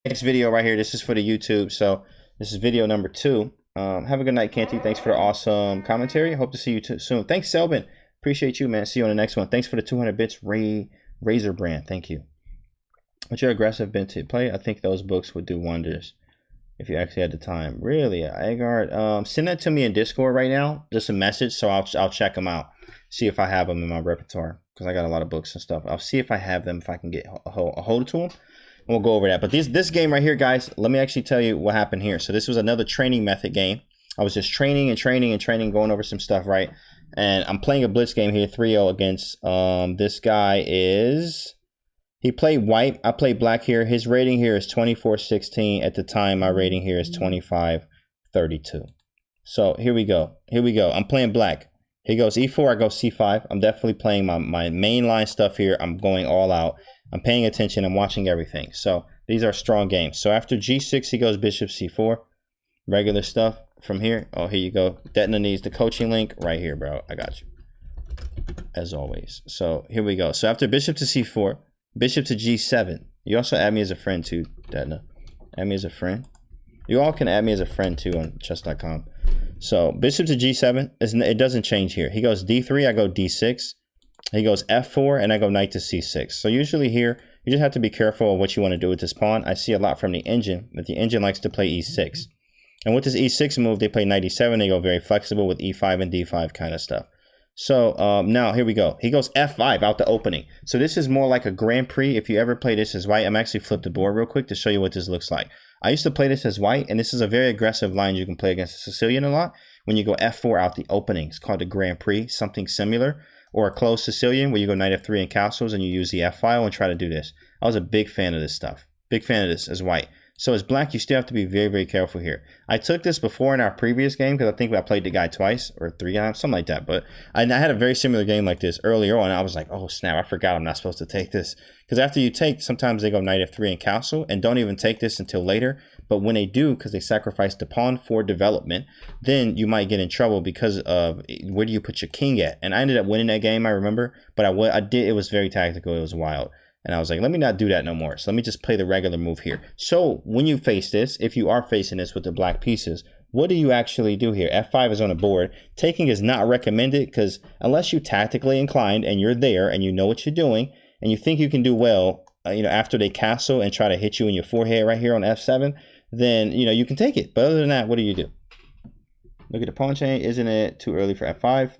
next video right here. This is for the YouTube, so this is video number 2. Have a good night, Canty. Thanks for the awesome commentary. Hope to see you soon. Thanks, Selbin. Appreciate you, man. See you on the next one. Thanks for the 200 bits, Razor Brand. Thank you. What's your aggressive bit to play? I think those books would do wonders if you actually had the time. Really, Agard? Send that to me in Discord right now. Just a message, so I'll check them out. See if I have them in my repertoire, because I got a lot of books and stuff. I'll see if I have them, if I can get a hold to them. We'll go over that. But this game right here, guys, let me actually tell you what happened here. So this was another training method game. I was just training, going over some stuff, right? And I'm playing a blitz game here, 3-0 against this guy is... He played white. I played black here. His rating here is 24-16. At the time, my rating here is 25-32. So here we go. I'm playing black. He goes E4. I go C5. I'm definitely playing my mainline stuff here. I'm going all out. I'm paying attention. I'm watching everything. So these are strong games. So after G6, he goes Bishop C4. Regular stuff from here. Oh, here you go. Detna needs the coaching link right here, bro. I got you. As always. So here we go. So after Bishop to C4. Bishop to G7. You also add me as a friend too, Detna. Add me as a friend. You all can add me as a friend too on chess.com. So Bishop to G7, it doesn't change here. He goes D3, I go D6. He goes F4, and I go Knight to C6. So usually here, you just have to be careful of what you want to do with this pawn. I see a lot from the engine, but the engine likes to play E6. And with this E6 move, they play Knight E7. They go very flexible with E5 and D5 kind of stuff. So now here we go. He goes F5 out the opening. So this is more like a Grand Prix. If you ever play this as white, I'm actually flipped the board real quick to show you what this looks like. I used to play this as white, and this is a very aggressive line you can play against a Sicilian a lot. When you go F4 out the opening, it's called the Grand Prix, something similar. Or a closed Sicilian where you go Knight F3 in castles and you use the F file and try to do this. I was a big fan of this stuff. Big fan of this as white. So as black, you still have to be very, very careful here. I took this before in our previous game because I think I played the guy twice or 3 times, something like that. But I had a very similar game like this earlier on. I was like, oh, snap, I forgot I'm not supposed to take this. Because after you take, sometimes they go Knight F3 in castle and don't even take this until later. But when they do, because they sacrifice the pawn for development, then you might get in trouble because of where do you put your king at? And I ended up winning that game, I remember. But I did. It was very tactical. It was wild. And I was like, let me not do that no more. So let me just play the regular move here. So when you face this, if you are facing this with the black pieces, what do you actually do here? F5 is on the board. Taking is not recommended because unless you're tactically inclined and you're there and you know what you're doing and you think you can do well, after they castle and try to hit you in your forehead right here on F7, then, you can take it. But other than that, what do you do? Look at the pawn chain. Isn't it too early for F5?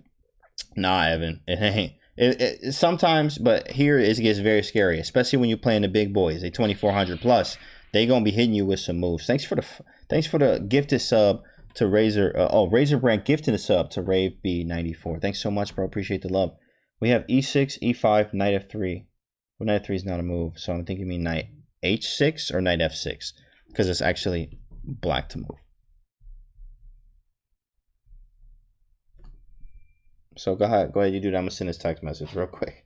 Nah, Evan, it ain't. It sometimes, but here it gets very scary, especially when you're playing the big boys. They 2400 plus. They gonna be hitting you with some moves. Thanks for the gifted sub to Razor. Razor Brand gifted a sub to Rave B94. Thanks so much, bro. Appreciate the love. We have E6, E5, Knight F3. Well, Knight F3 is not a move, so I'm thinking you mean Knight H6 or Knight F6 because it's actually black to move. So go ahead, you do that. I'm gonna send this text message real quick.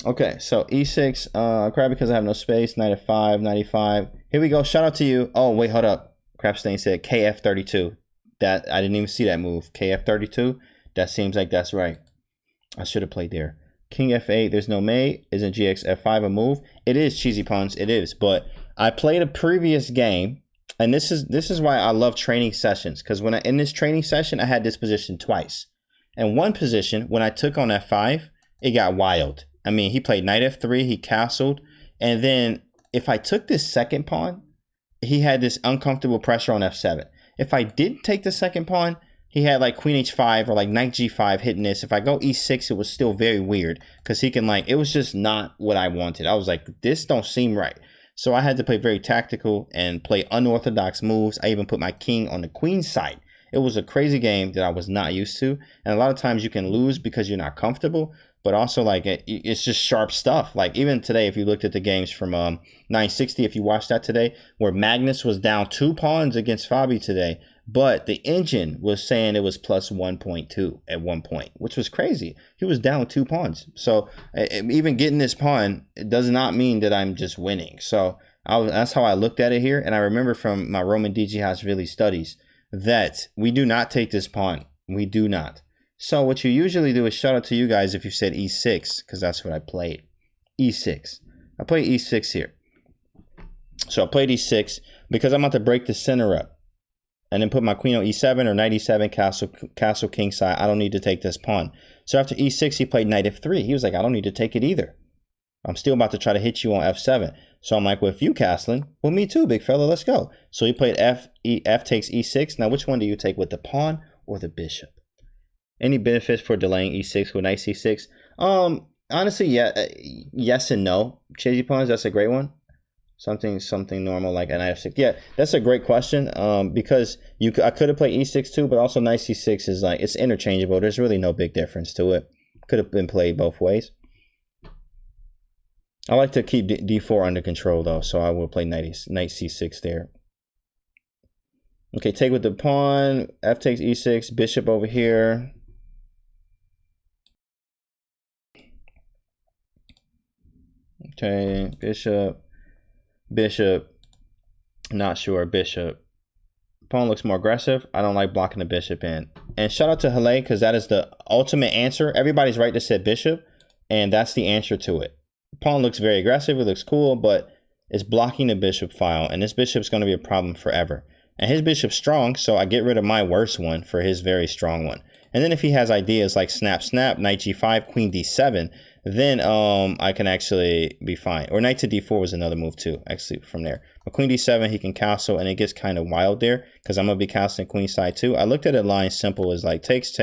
Okay, so E6, crap because I have no space. Knight F5, 95. Here we go. Shout out to you. Oh wait, hold up. Crapstain said KF32. That I didn't even see that move. KF32. That seems like that's right. I should have played there. King F8. There's no mate. Isn't GX F5 a move? It is, cheesy puns. It is. But I played a previous game, and this is why I love training sessions. Because when in this training session, I had this position twice. And one position, when I took on F5, it got wild. I mean, he played Knight F3. He castled, and then if I took this second pawn, he had this uncomfortable pressure on F7. If I did take the second pawn, he had like Queen H5 or like Knight G5 hitting this. If I go E6, it was still very weird because he can it was just not what I wanted. I was like, this don't seem right. So I had to play very tactical and play unorthodox moves. I even put my king on the queen side. It was a crazy game that I was not used to. And a lot of times you can lose because you're not comfortable. But also, it's just sharp stuff. Like, even today, if you looked at the games from 960, if you watched that today, where Magnus was down 2 pawns against Fabi today, but the engine was saying it was plus 1.2 at one point, which was crazy. He was down 2 pawns. So even getting this pawn, it does not mean that I'm just winning. So that's how I looked at it here. And I remember from my Roman Djihashvili studies that we do not take this pawn. We do not. So what you usually do is, shout out to you guys if you said e6, because that's what I played. E6. I played e6 here. So I played e6 because I'm about to break the center up and then put my queen on e7 or knight e7, castle king side. I don't need to take this pawn. So after e6, he played knight f3. He was like, I don't need to take it either. I'm still about to try to hit you on f7. So I'm like, well, if you castling, well, me too, big fella, let's go. So he played f takes e6. Now, which one do you take, with the pawn or the bishop? Any benefits for delaying e6 with knight c6? Honestly, yeah, yes and no. Chasey pawns, that's a great one. Something normal like a knight f6. Yeah, that's a great question. Because I could have played e6 too, but also knight c6 is like, it's interchangeable. There's really no big difference to it. Could have been played both ways. I like to keep d4 under control though, so I will play knight c6 there. Okay, take with the pawn. F takes e6. Bishop over here. Okay, bishop. Not sure. Bishop. Pawn looks more aggressive. I don't like blocking the bishop in. And shout out to Hale, because that is the ultimate answer. Everybody's right to say bishop, and that's the answer to it. Pawn looks very aggressive. It looks cool, but it's blocking the bishop file, and this bishop's going to be a problem forever. And his bishop's strong, so I get rid of my worst one for his very strong one. And then if he has ideas like snap, knight g5, queen d7, then I can actually be fine. Or knight to d4 was another move too, actually, from there. But queen d7, he can castle, and it gets kind of wild there because I'm going to be castling queen side too. I looked at a line simple as like takes,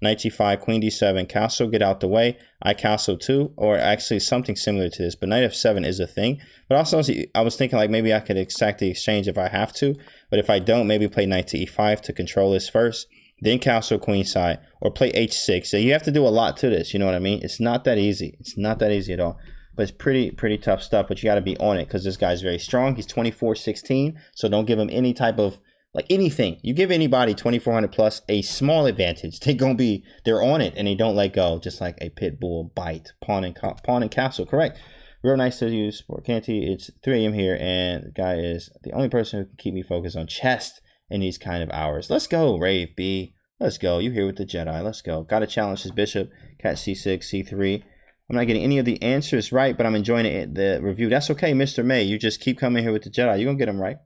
knight g5, queen d7, castle, get out the way. I castle too, or actually something similar to this. But knight f7 is a thing. But also, I was thinking like maybe I could exact the exchange if I have to. But if I don't, maybe play knight to e5 to control this first. Then castle queen side, or play h6. So you have to do a lot to this, you know what I mean? It's not that easy. It's not that easy at all. But it's pretty tough stuff, but you got to be on it because this guy's very strong. He's 24-16, so don't give him any type of, like anything. You give anybody 2400 plus a small advantage, they're on it and they don't let go, just like a pit bull bite. Pawn and castle, correct. Real nice to use for Canty. It's 3 a.m. here, and the guy is the only person who can keep me focused on chess in these kind of hours. Let's go, Rave B. Let's go. You here with the Jedi. Let's go. Got to challenge his bishop. Cat c6, c3. I'm not getting any of the answers right, but I'm enjoying it, the review. That's okay, Mr. May. You just keep coming here with the Jedi. You're going to get them right.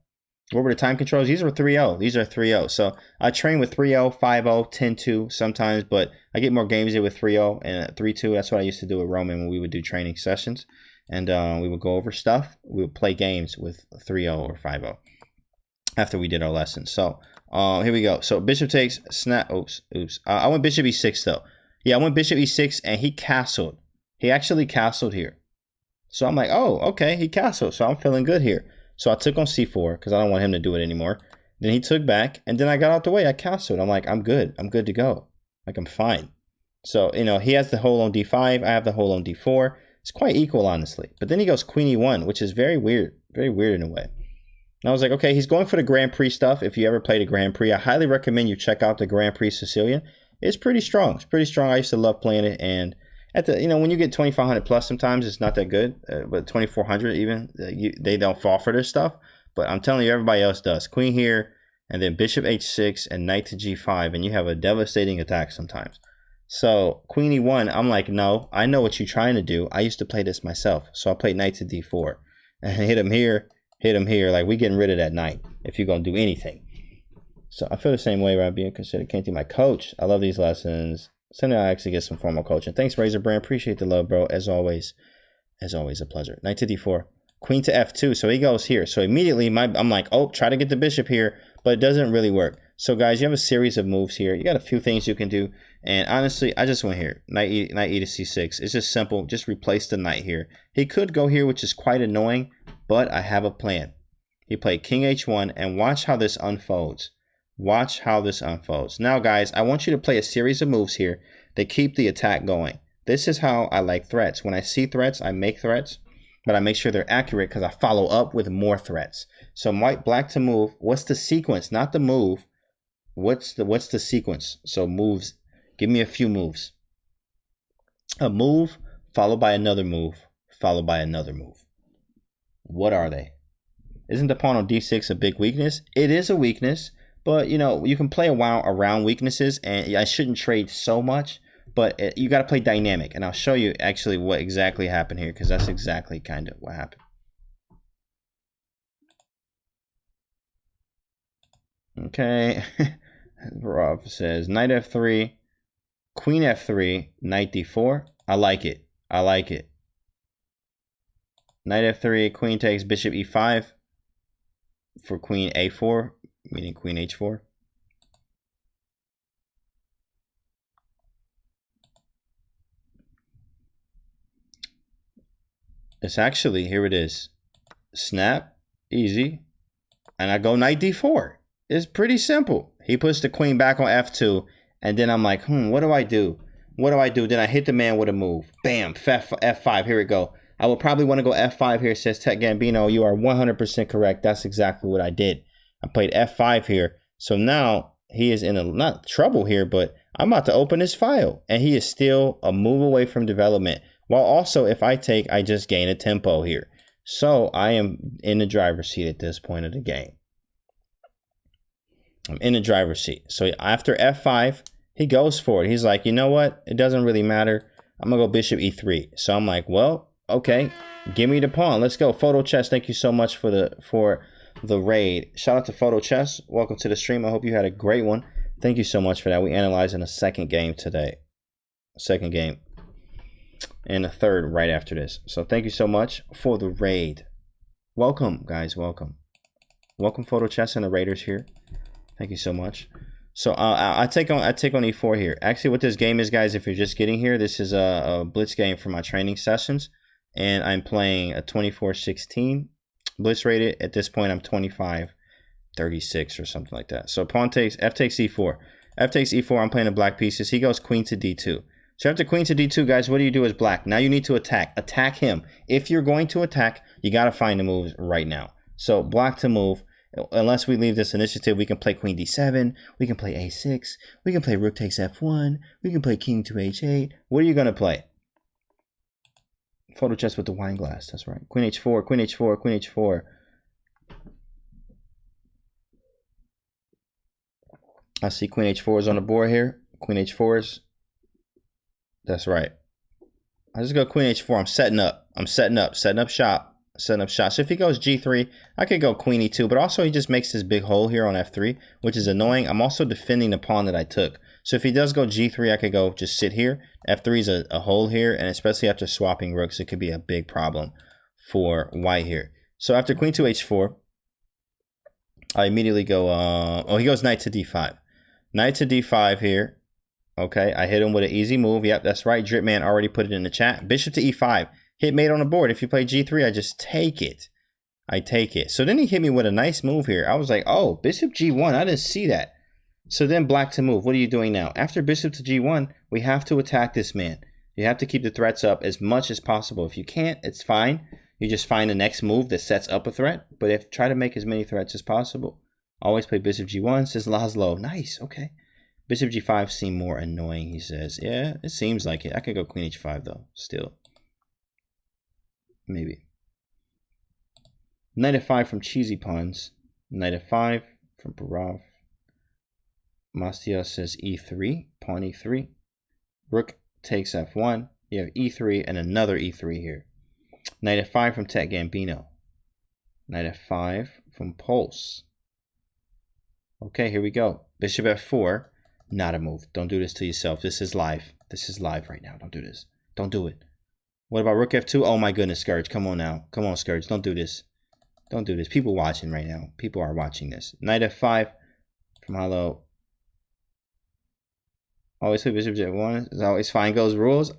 What were the time controls? These are 3-0. These are 3-0. So I train with 3-0, 5-0, 10-2 sometimes, but I get more games here with 3-0 and 3-2. That's what I used to do with Roman when we would do training sessions. And we would go over stuff. We would play games with 3-0 or 5-0 after we did our lessons. So here we go. So bishop takes, snap. Oops. I went bishop e6 though. Yeah, I went bishop e6 and he castled. He actually castled here. So I'm like, oh, okay, he castled. So I'm feeling good here. So I took on c4 because I don't want him to do it anymore. Then he took back, and then I got out the way. I castled. I'm like, I'm good. I'm good to go. Like, I'm fine. So, you know, he has the hole on d5. I have the hole on d4. It's quite equal, honestly. But then he goes queen e1, which is very weird. Very weird in a way. And I was like, okay, he's going for the Grand Prix stuff. If you ever played a Grand Prix, I highly recommend you check out the Grand Prix Sicilian. It's pretty strong. It's pretty strong. I used to love playing it. And at the, you know, when you get 2500 plus, sometimes it's not that good. But 2400 even, they don't fall for this stuff. But I'm telling you, everybody else does. Queen here, and then bishop h6 and knight to g5, and you have a devastating attack sometimes. So queen e1, I'm like, no, I know what you're trying to do. I used to play this myself. So I played knight to d4 and hit him here. Hit him here. Like, we getting rid of that knight if you're going to do anything. So I feel the same way about being considered Canty my coach. I love these lessons. Someday I actually get some formal coaching. Thanks, Razor Brand. Appreciate the love, bro. As always, a pleasure. Knight to d4. Queen to f2. So he goes here. So immediately I'm like, oh, try to get the bishop here. But it doesn't really work. So guys, you have a series of moves here. You got a few things you can do. And honestly, I just went here. Knight e to c6. It's just simple. Just replace the knight here. He could go here, which is quite annoying. But I have a plan. He played king h1, and watch how this unfolds. Watch how this unfolds. Now, guys, I want you to play a series of moves here that keep the attack going. This is how I like threats. When I see threats, I make threats, but I make sure they're accurate because I follow up with more threats. So white, black to move. What's the sequence? Not the move. What's the sequence? So moves. Give me a few moves. A move followed by another move followed by another move. What are they? Isn't the pawn on d6 a big weakness? It is a weakness, but you know, you can play around weaknesses, and I shouldn't trade so much, but you got to play dynamic, and I'll show you actually what exactly happened here, because that's exactly kind of what happened. Okay. Rob says knight f3, queen f3, knight d4. I like it. I like it. Knight f3, queen takes bishop e5 for queen a4, meaning queen h4. It's actually, here it is. Snap, easy. And I go knight d4. It's pretty simple. He puts the queen back on f2, and then I'm like, what do I do? What do I do? Then I hit the man with a move. Bam, f5, here we go. I would probably want to go f5 here, says Tech Gambino. You are 100% correct. That's exactly what I did. I played f5 here. So now he is in not trouble here, but I'm about to open his file, and he is still a move away from development. While also, if I take, I just gain a tempo here. So I am in the driver's seat at this point of the game. I'm in the driver's seat. So after f5, he goes for it. He's like, you know what? It doesn't really matter. I'm going to go bishop e3. So I'm like, well, okay, give me the pawn. Let's go. Photo Chess, thank you so much for the raid. Shout out to Photo Chess. Welcome to the stream. I hope you had a great one. Thank you so much for that. We analyzing a second game today. Second game. And a third right after this. So thank you so much for the raid. Welcome, guys. Welcome. Welcome, Photo Chess and the raiders here. Thank you so much. So I take on e4 here. Actually, what this game is, guys, if you're just getting here, this is a blitz game for my training sessions, and I'm playing a 24-16 blitz rated. At this point, I'm 25-36 or something like that. So pawn takes, f takes e4. F takes e4. I'm playing the black pieces. He goes queen to d2. So after queen to d2, guys, what do you do as black? Now you need to attack. Attack him. If you're going to attack, you got to find the moves right now. So black to move. Unless we leave this initiative, we can play queen d7, we can play a6, we can play rook takes f1, we can play king to h8. What are you going to play? Photo Chess with the wine glass, that's right. Queen h4, queen h4, queen h4. I see queen h4 is on the board here. Queen h4s. That's right. I just go queen h4. I'm setting up. Setting up shop. Setting up shot. So if he goes g3, I could go queen e2, but also he just makes this big hole here on f3, which is annoying. I'm also defending the pawn that I took. So if he does go g3, I could go just sit here. f3 is a hole here, and especially after swapping rooks, it could be a big problem for white here. So after queen to h4, I immediately go, oh, he goes knight to d5. Knight to d5 here. Okay, I hit him with an easy move. Yep, that's right. Dripman already put it in the chat. Bishop to e5. Hit mate on the board. If you play g3, I just take it. I take it. So then he hit me with a nice move here. I was like, oh, bishop g1. I didn't see that. So then black to move. What are you doing now? After bishop to g1, we have to attack this man. You have to keep the threats up as much as possible. If you can't, it's fine. You just find the next move that sets up a threat. But try to make as many threats as possible. Always play bishop g1, says Laszlo. Nice, okay. Bishop g5 seemed more annoying, he says. Yeah, it seems like it. I could go queen h5 though, still. Maybe. Knight f5 from Cheesy Puns. Knight f5 from Barav. Mastia says e3, pawn e3. Rook takes f1. You have e3 and another e3 here. Knight f5 from Tech Gambino. Knight f5 from Pulse. Okay, here we go. Bishop f4. Not a move. Don't do this to yourself. This is live. This is live right now. Don't do this. Don't do it. What about rook f2? Oh my goodness, Scourge. Come on now. Come on, Scourge. Don't do this. Don't do this. People watching right now. People are watching this. Knight f5 from Hello. Always play bishop g1. It's always Feingold's rules.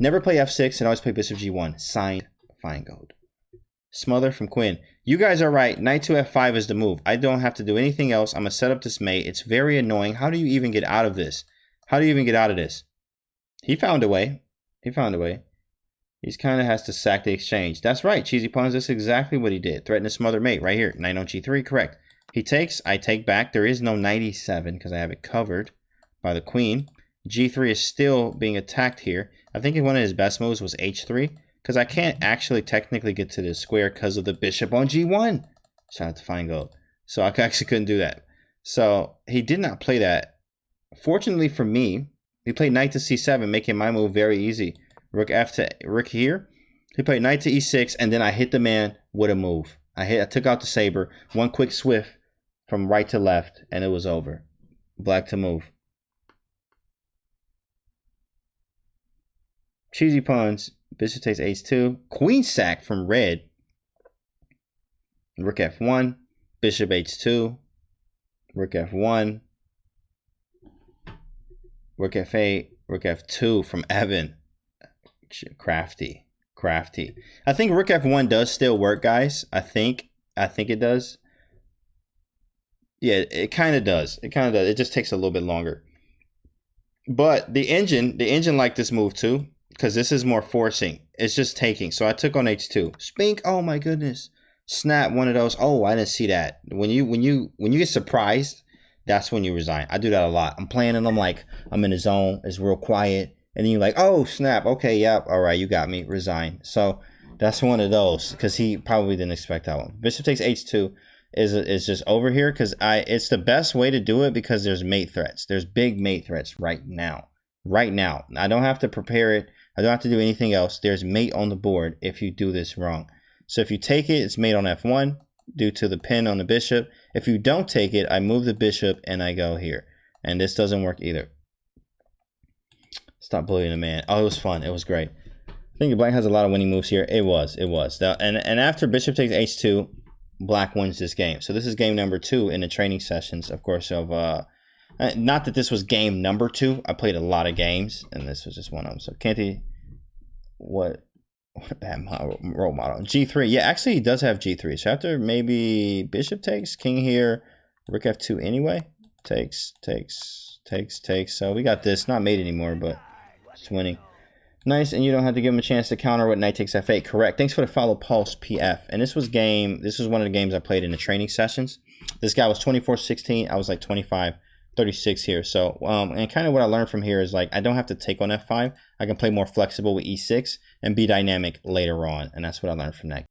Never play f6 and always play bishop g1. Signed, Feingold. Smother from Quinn. You guys are right. Knight to f5 is the move. I don't have to do anything else. I'm going to set up this mate. It's very annoying. How do you even get out of this? How do you even get out of this? He found a way. He found a way. He kind of has to sack the exchange. That's right, Cheesy Puns. That's exactly what he did. Threaten to smother mate right here. Knight on g3, correct. He takes, I take back. There is no knight e7 because I have it covered by the queen. G3 is still being attacked here. I think one of his best moves was H3 because I can't actually technically get to this square because of the bishop on G1. Shout out to Fine Gold. So I actually couldn't do that. So he did not play that. Fortunately for me, he played knight to C7, making my move very easy. Rook F to rook here. He played knight to E6, and then I hit the man with a move. I took out the saber, one quick swift from right to left, and it was over. Black to move. Cheesy pawns. Bishop takes H2. Queen sack from red. Rook F1. Bishop H2. Rook F1. Rook F8. Rook F2 from Evan. Crafty. Crafty. I think Rook F1 does still work, guys. I think it does. Yeah, it kind of does. It kind of does. It just takes a little bit longer. But the engine liked this move too, because this is more forcing. It's just taking. So I took on H2. Spink. Oh my goodness. Snap one of those. Oh, I didn't see that. When you get surprised, that's when you resign. I do that a lot. I'm playing and I'm like, I'm in the zone. It's real quiet. And then you're like, oh, snap. Okay, yep. All right, you got me. Resign. So that's one of those because he probably didn't expect that one. Bishop takes H2 is just over here because it's the best way to do it because there's mate threats. There's big mate threats right now. Right now. I don't have to prepare it. I don't have to do anything else. There's mate on the board if you do this wrong. So if you take it, it's mate on F1 due to the pin on the bishop. If you don't take it, I move the bishop and I go here. And this doesn't work either. Stop bullying the man. Oh, it was fun. It was great. I think black has a lot of winning moves here. It was. And after bishop takes H2, black wins this game. So this is game number 2 in the training sessions, of course, of not that this was game number 2. I played a lot of games, and this was just one of them. So Canty, what a bad role model. G3. Yeah, actually he does have G3. So after maybe bishop takes, king here, rook F2 anyway. Takes. So we got this. Not mate anymore, but it's winning. Nice, and you don't have to give him a chance to counter what knight takes F8. Correct. Thanks for the follow, Pulse PF. And this was one of the games I played in the training sessions. This guy was 24-16. I was like 25-36 here. So, and kind of what I learned from here is like I don't have to take on F5. I can play more flexible with E6 and be dynamic later on. And that's what I learned from that.